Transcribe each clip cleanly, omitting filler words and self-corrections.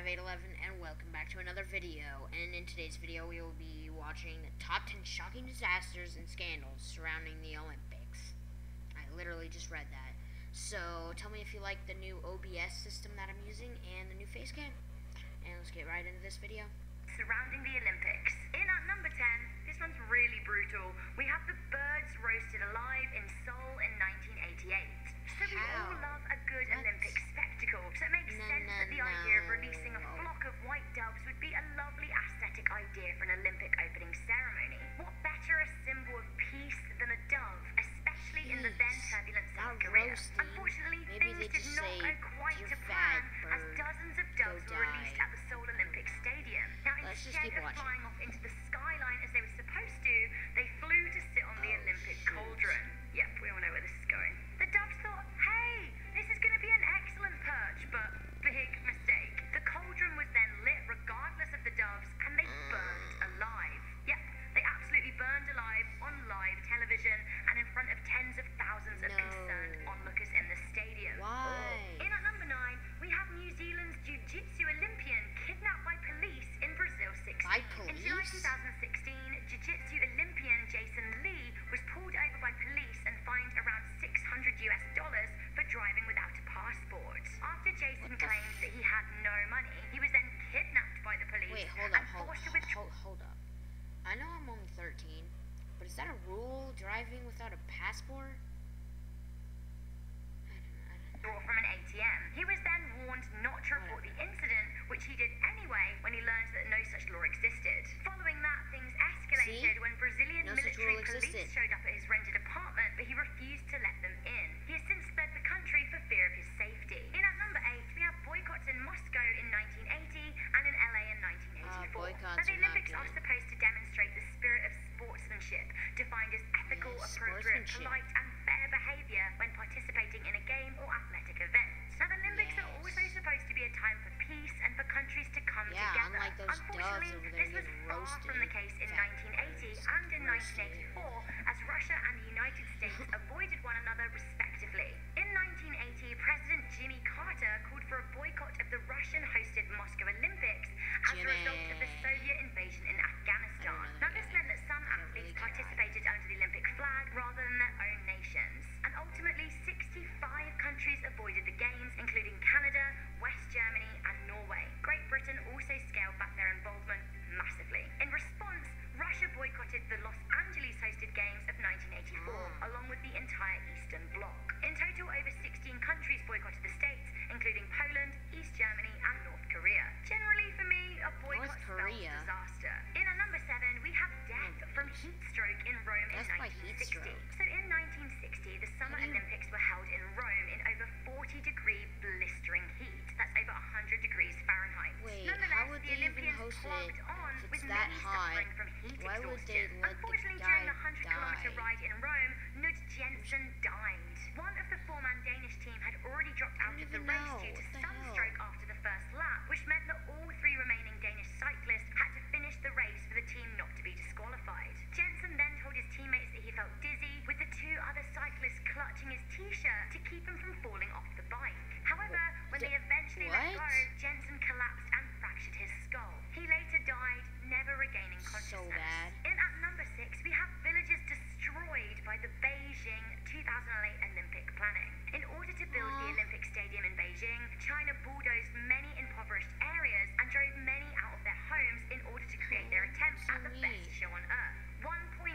55811 and welcome back to another video. And in today's video we will be watching the top 10 shocking disasters and scandals surrounding the Olympics. I literally just read that. So tell me if you like the new OBS system that I'm using and the new face cam. And let's get right into this video. Surrounding the Olympics. In at number 10, this one's really brutal. We have the birds roasted alive in Seoul in 1988. So we all love a good Olympic spectacle, so it makes sense that the idea of releasing a flock of white doves would be a lovely aesthetic idea for an Olympic opening ceremony. What better a symbol of peace than a dove, especially in the then turbulent South Korea? Unfortunately, things did not go quite to plan, as dozens of doves were released at the Seoul Olympic Stadium. Now, instead of flying off into the skyline as they were supposed to, they flew to sit on the Olympic cauldron. Yep, we all know where this is going. The doves thought, hey, this is going to be an excellent perch, but big mistake. The cauldron was then lit regardless of the doves, and they burned alive. Yep, they absolutely burned alive on live television and in front of tens of thousands of concerned onlookers in the stadium. Why? In at number 9, we have New Zealand's Jiu-Jitsu Olympian kidnapped by police in Brazil 16. By In police? July 2016, Jiu-Jitsu Olympian Jason Lee was pulled over by police and fined around $600 for driving without a passport. After Jason claimed that he had no money, he was then kidnapped by the police. Wait, hold up. I know I'm only 13, but is that a rule, driving without a passport? Draw from an ATM. He was then warned not to report the incident, which he did anyway when he learned that no such law existed. Following that, things escalated when Brazilian military police showed up at his rented apartment, but he refused to let them in. He has since fled the country for fear of his safety. In at number 8, we have boycotts in Moscow in 1980 and in LA in 1984. Now, the Olympics are supposed to demonstrate the spirit of sportsmanship, defined as ethical, appropriate, polite, and fair behavior when participating in a game or athletic event. Now, the Olympics are also supposed to be a time for peace and for countries to come together. Unlike those Unfortunately, doves over this there was far from the case in 1980 and in 1984, as Russia and the United States avoided one another respectively. In 1980, President Jimmy Carter called for a boycott of the Russian-hosted Moscow Olympics as a result of the Soviet invasion in Afghanistan. Now, this meant that some athletes participated under the Olympic flag rather than their own nations. And ultimately, 65 countries avoided the Games, including Canada, West Germany, and Norway. Great Britain also scaled back their involvement massively. In response, Russia boycotted the Los Angeles-hosted Games of 1984, along with the entire Eastern Bloc. In total, over 16 countries boycotted the states, including Poland, East Germany, and North Korea. Generally, for me, a boycott spells disaster. In at number 7, we have death from heatstroke in Rome in 1960. So in 1960, the Summer Olympics were held in Rome in over 40-degree blistering heat. That's over 100 degrees Fahrenheit. Nonetheless, the Olympians plugged on with many suffering from heat exhaustion. Unfortunately, during the 100-kilometer ride in Rome, Knud Jensen died. One of the four-man Danish team had already dropped out of the race due to sunstroke after the first lap, which meant that all 3 remaining Danish cyclists had to finish the race for the team not to be disqualified. Jensen then told his teammates that he felt dizzy, with the 2 other cyclists clutching his t-shirt to keep him from falling off the bike. However, when they eventually let go, Jensen collapsed and fractured his skull. He later died, never regaining consciousness. In at number 6, we have villages destroyed by the Beijing 2008 Olympic planning. In order to build the Olympic Stadium in Beijing, China bulldozed many impoverished areas and drove many out of their homes in order to create their attempt at the best show on earth. 1.5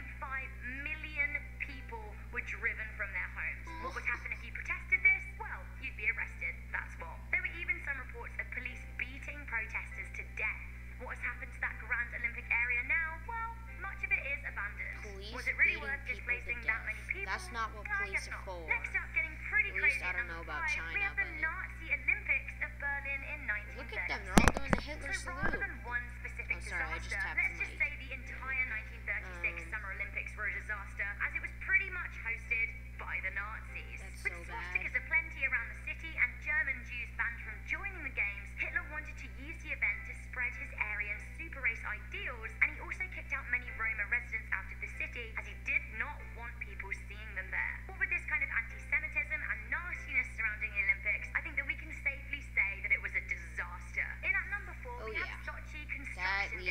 million people were driven from their homes. What would happen if you protested this? Well, you'd be arrested, that's what. There were even some reports of police beating protesters to death. What has happened to that grand Olympic area now? Well, much of it is abandoned. Was it really worth displacing that many people? That's not what police are for. Next up, getting pretty crazy. I don't know about China, we have the Nazi Olympics of Berlin in 1936. Look at them, they're all doing the Hitler salute. Rather than one specific disaster, let's just say the entire 1936 Summer Olympics were a disaster, as it was pretty much hosted by the Nazis. With swastikas aplenty around the city and German Jews banned from joining the games, Hitler wanted to use the event to spread his Aryan super race ideals, and he also kicked out many Roma residents out of the city, as he did not want people seeing them there. What with this kind of anti-Semitism and nastiness surrounding the Olympics, I think that we can safely say that it was a disaster. In at number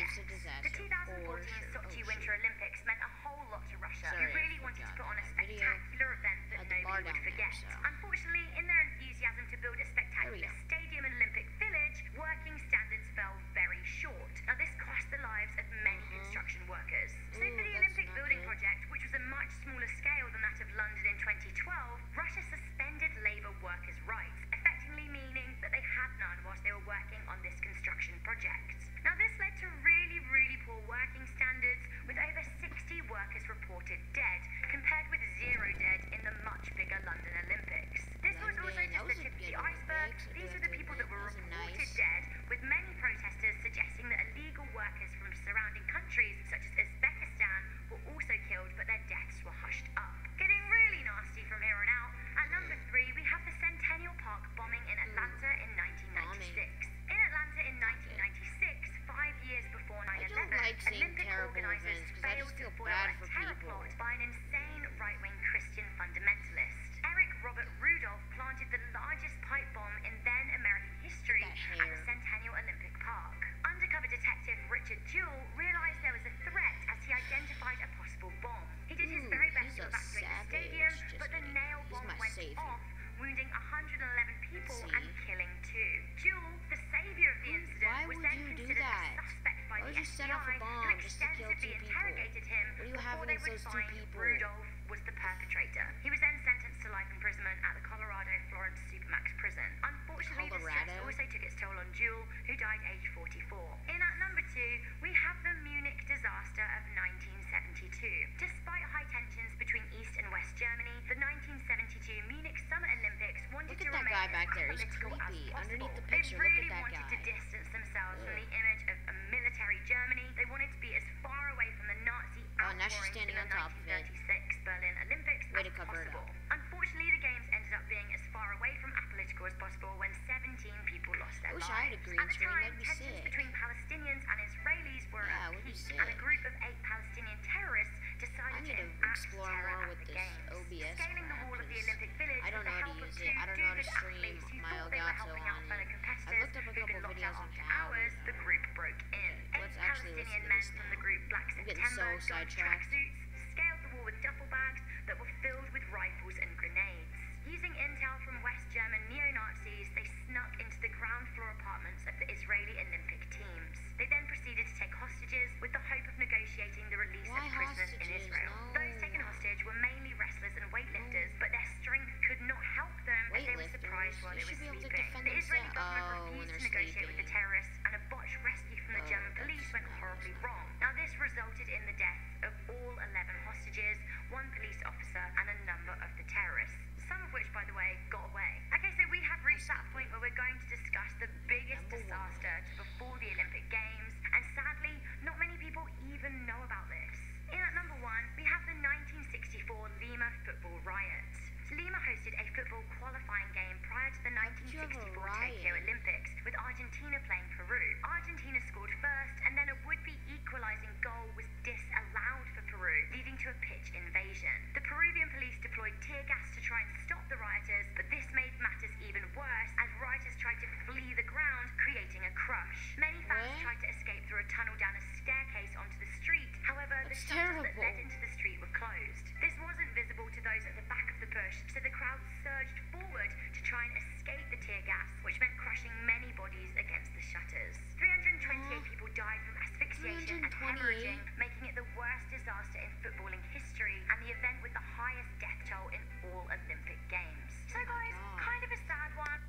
It's a disaster. The 2014 Sochi Winter Olympics meant a whole lot to Russia, who really wanted to put on a spectacular event that nobody would forget. Unfortunately, in their enthusiasm to build a spectacular stadium and Olympic village, working standards fell very short. Now, this cost the lives of many construction workers. So for the Olympic building project, which was a much smaller scale than that of London in 2012, Russia suspended labour workers' rights, effectively meaning that they had none whilst they were working on this construction project. Now, this led to really poor working standards, with over 60 workers reported dead, compared with 0 dead in the much bigger London Olympics. This was also just the tip of the iceberg. These were the people that were reported dead, with many protesters suggesting that illegal workers from surrounding countries, such as Uzbekistan, were also killed, but their deaths were hushed up. Getting really nasty from here on out, at number 3 we have the Centennial Park bombing in Atlanta in 1996. In Atlanta in 1996, 5 years before 9/11, Olympic organisers failed to foil a terror plot by an insane right-wing Christian fundamentalist. Eric Robert Rudolph planted the largest pipe bomb in then American history at the Centennial Olympic Park. Undercover detective Richard Jewell realised there was a threat as he identified a possible bomb. He did his very best to evacuate the stadium, but the nail bomb went off, wounding 111 people and killing 2. Jewell, the saviour of the incident, was then considered a suspect by the FBI, who extensively interrogated him before they would find Rudolph was the perpetrator. He was then sentenced to life imprisonment at the Colorado Florence Supermax prison. Unfortunately, the stress also took its toll on Jewell, who died aged 44. In at number 2, we have the Munich disaster of 1972. Despite high tensions between East and West Germany, the 1972 Munich Summer Olympics wanted to remain as political as possible. They really wanted to distance themselves from the image of a military Germany. They wanted to be as far away from the Nazi outpourings in the 1936 Berlin Olympics as possible. Unfortunately, the games ended up being as far away from apolitical as possible when 17 people lost their lives. At the time, tensions between Palestinians and Israelis were at peak, and a group of 8 Palestinian terrorists decided to enact terror at the games. Scaling the wall of the Olympic Village with the help of 2 do-good athletes who thought they were helping out fellow competitors who'd been locked out after hours, the group broke in. 8 Palestinian men from the group Black September donned tracksuits, scaled the wall with duffel bags that were filled with rifles and grenades. Using intel from West German neo-Nazis, they snuck into the ground floor apartments of the Israeli Olympic teams. They then proceeded to take hostages with the hope of negotiating the release of prisoners in Israel. Those taken hostage were mainly wrestlers and weightlifters, but their strength could not help them as they were surprised while they were sleeping. The Israeli government refused to negotiate with the terrorists, and a botched rescue from the German police went horribly wrong. Now, this resulted in the death of all 11 hostages, 1 police officer, and a number of the terrorists, some of which, by the way, got away. Okay, so we have reached that point where we're going to discuss the biggest disaster to befall the Olympic Games, and sadly, not many people even know about this. In at number 1, we have the 1964 Lima football riots. Lima hosted a football qualifying game prior to the 1964 Tokyo Olympics, with Argentina playing Peru. Argentina scored first, and then a would-be equalising goal was disallowed for Peru, leading to a pitch invasion. The Peruvian police deployed tear gas to try and stop the rioters, but this made matters even worse as rioters tried to flee the ground, creating a crush. Many fans tried to escape through a tunnel down a staircase onto the street. However, the shutters that led into the street were closed. This wasn't visible to those at the back of the bush, so the crowd surged forward to try and escape the tear gas, which meant crushing many bodies against the shutters. 328 people died from asphyxiation and hemorrhaging, making it the worst disaster in footballing history and the event with the highest death toll in all Olympic Games. So guys, kind of a sad one.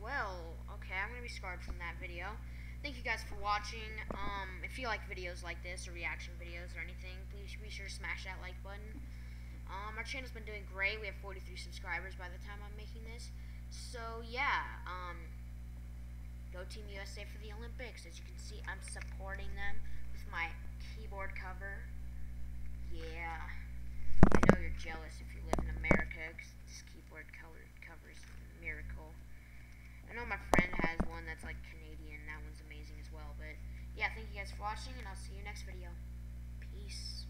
Well, okay, I'm gonna be scarred from that video. Thank you guys for watching. If you like videos like this or reaction videos or anything, please be sure to smash that like button. Our channel's been doing great. We have 43 subscribers by the time I'm making this. So yeah, go Team USA for the Olympics. As you can see, I'm supporting them with my keyboard cover. Yeah, I know you're jealous if you live in America, because this keyboard cover is a miracle. I know my friend has one that's like Canadian. That one's amazing as well. But yeah, thank you guys for watching, and I'll see you next video. Peace.